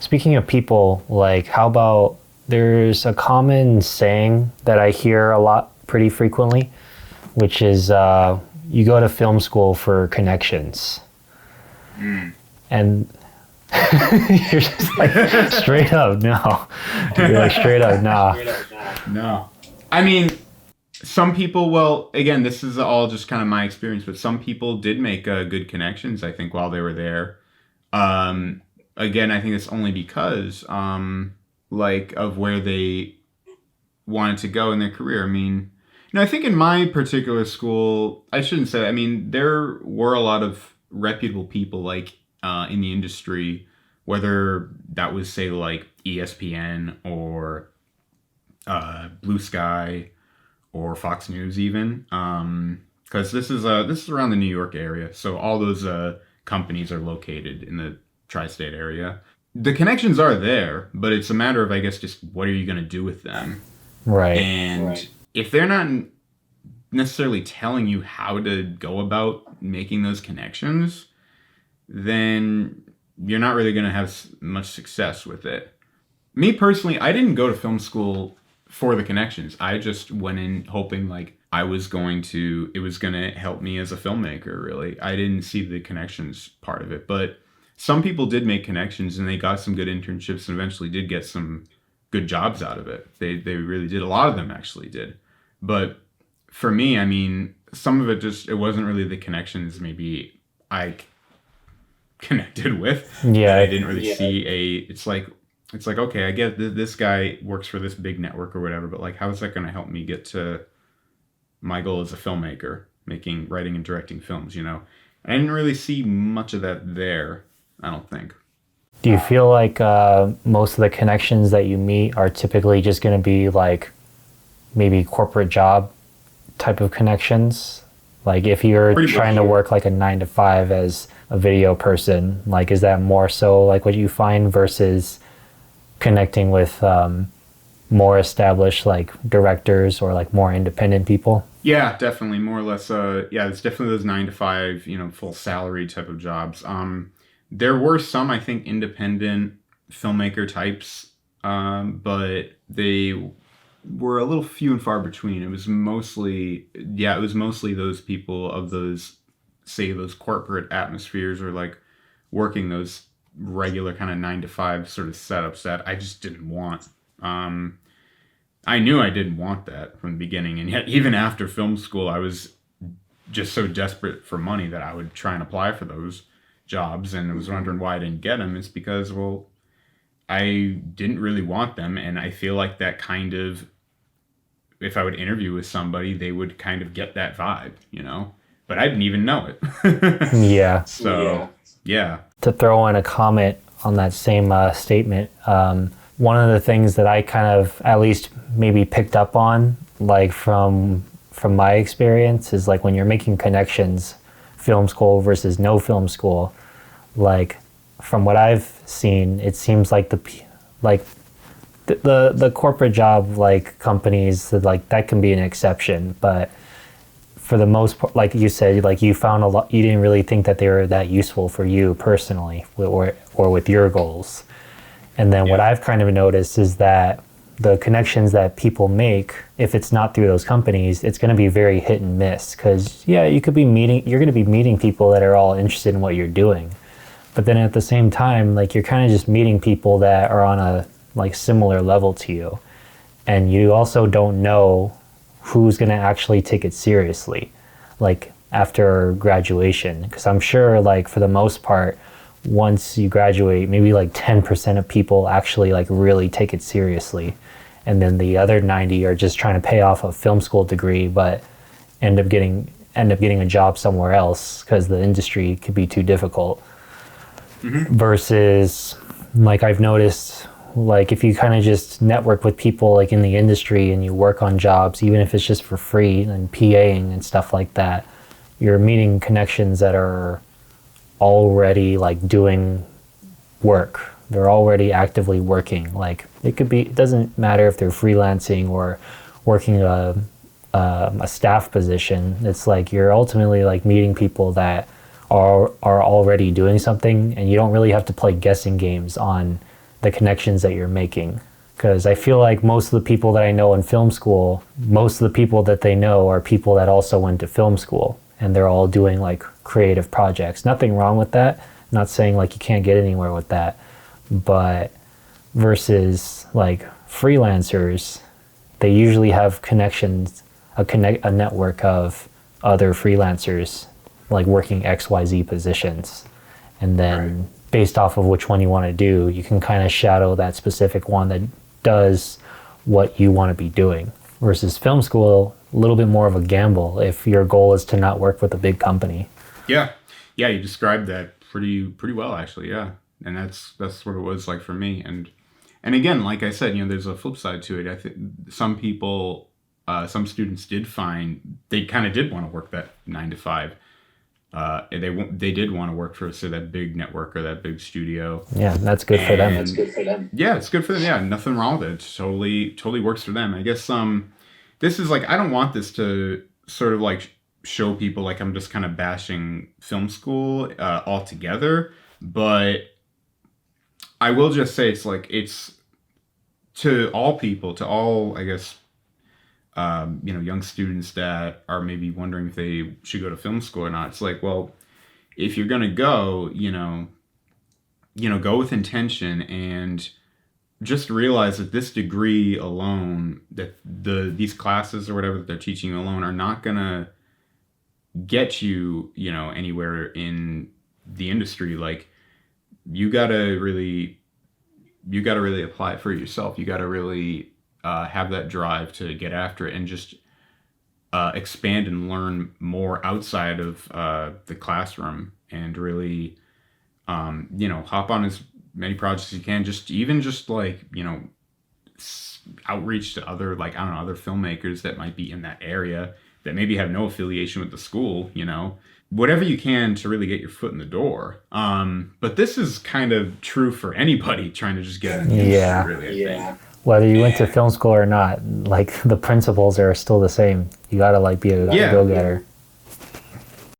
Speaking of people, like how about there's a common saying that I hear a lot pretty frequently, which is you go to film school for connections. And you're just like straight up no. You're like straight up nah. No. I mean, some people, well, again, this is all just kind of my experience, but some people did make good connections, I think, while they were there. Again, I think it's only because, like, of where they wanted to go in their career. I mean, I think in my particular school, I shouldn't say that. I mean, there were a lot of reputable people, like, in the industry, whether that was, say, like, ESPN or Blue Sky or Fox News even, because this is around the New York area, so all those companies are located in the tri-state area. The connections are there, but it's a matter of, I guess, just what are you going to do with them, Right. and if they're not necessarily telling you how to go about making those connections, then you're not really going to have much success with it. Me personally, I didn't go to film school for the connections. I just went in hoping like it was going to help me as a filmmaker, really. I didn't see the connections part of it, but some people did make connections and they got some good internships and eventually did get some good jobs out of it. They really did. A lot of them actually did. But for me, I mean, some of it wasn't really the connections maybe I connected with. Yeah. I didn't really see it's like, okay, I get this guy works for this big network or whatever, but like, how is that going to help me get to my goal as a filmmaker, writing and directing films, I didn't really see much of that there, I don't think. Do you feel like most of the connections that you meet are typically just going to be like maybe corporate job type of connections? Like if you're trying to work like a 9 to 5 as a video person, like is that more so like what you find versus connecting with more established like directors or like more independent people? Yeah, definitely, more or less. It's definitely those 9 to 5, full salary type of jobs. There were some, I think, independent filmmaker types, but they were a little few and far between. It was mostly those people of those corporate atmospheres or like working those regular kind of 9 to 5 sort of setups that I just didn't want. I knew I didn't want that from the beginning, and yet even after film school, I was just so desperate for money that I would try and apply for those jobs, and I was wondering why I didn't get them. It's because, well, I didn't really want them, and I feel like that kind of, if I would interview with somebody, they would kind of get that vibe, but I didn't even know it. Yeah. So, yeah. To throw in a comment on that same statement, one of the things that I kind of at least maybe picked up on, like from my experience, is like when you're making connections, film school versus no film school, like from what I've seen, it seems like the corporate job like companies, like that can be an exception, but for the most part, like you said, like you found a lot, you didn't really think that they were that useful for you personally or with your goals. And then what I've kind of noticed is that the connections that people make, if it's not through those companies, it's going to be very hit and miss. Because you're going to be meeting people that are all interested in what you're doing. But then at the same time, like you're kind of just meeting people that are on a like similar level to you. And you also don't know who's going to actually take it seriously, like after graduation. Because I'm sure like for the most part, once you graduate, maybe like 10% of people actually like really take it seriously. And then the other 90 are just trying to pay off a film school degree, but end up getting a job somewhere else because the industry could be too difficult. Mm-hmm. Versus like I've noticed, like if you kind of just network with people like in the industry and you work on jobs, even if it's just for free and PAing and stuff like that, you're meeting connections that are already like doing work. They're already actively working. Like it doesn't matter if they're freelancing or working a staff position. It's like you're ultimately like meeting people that are already doing something, and you don't really have to play guessing games on the connections that you're making. Because I feel like most of the people that I know in film school, most of the people that they know are people that also went to film school, and they're all doing like creative projects. Nothing wrong with that. Not saying like you can't get anywhere with that, but versus like freelancers, they usually have connections, a network of other freelancers like working XYZ positions. And then right. Based off of which one you want to do, you can kind of shadow that specific one that does what you want to be doing. Versus film school, a little bit more of a gamble if your goal is to not work with a big company. Yeah. Yeah, you described that pretty well actually, yeah. And that's what it was like for me. And again, like I said, there's a flip side to it. I think some people, some students did find they kind of did want to work that 9 to 5. They did want to work for, say, that big network or that big studio. Yeah, that's good for them. That's good for them. Yeah, it's good for them. Yeah, nothing wrong with it. It totally works for them. I guess this is like, I don't want this to sort of like show people like I'm just kind of bashing film school altogether, but I will just say it's to all people, to all, I guess, young students that are maybe wondering if they should go to film school or not. It's like, well, if you're gonna go, go with intention and just realize that this degree alone, that these classes or whatever that they're teaching alone are not gonna get you, anywhere in the industry. Like, you gotta really apply it for yourself. You gotta really have that drive to get after it and just expand and learn more outside of the classroom, and really, hop on as many projects as you can. Just like, outreach to other, like, I don't know, other filmmakers that might be in that area that maybe have no affiliation with the school, whatever you can to really get your foot in the door. But this is kind of true for anybody trying to just get in the industry, really, I think. Whether you went to film school or not, like, the principles are still the same. You gotta like be a go-getter.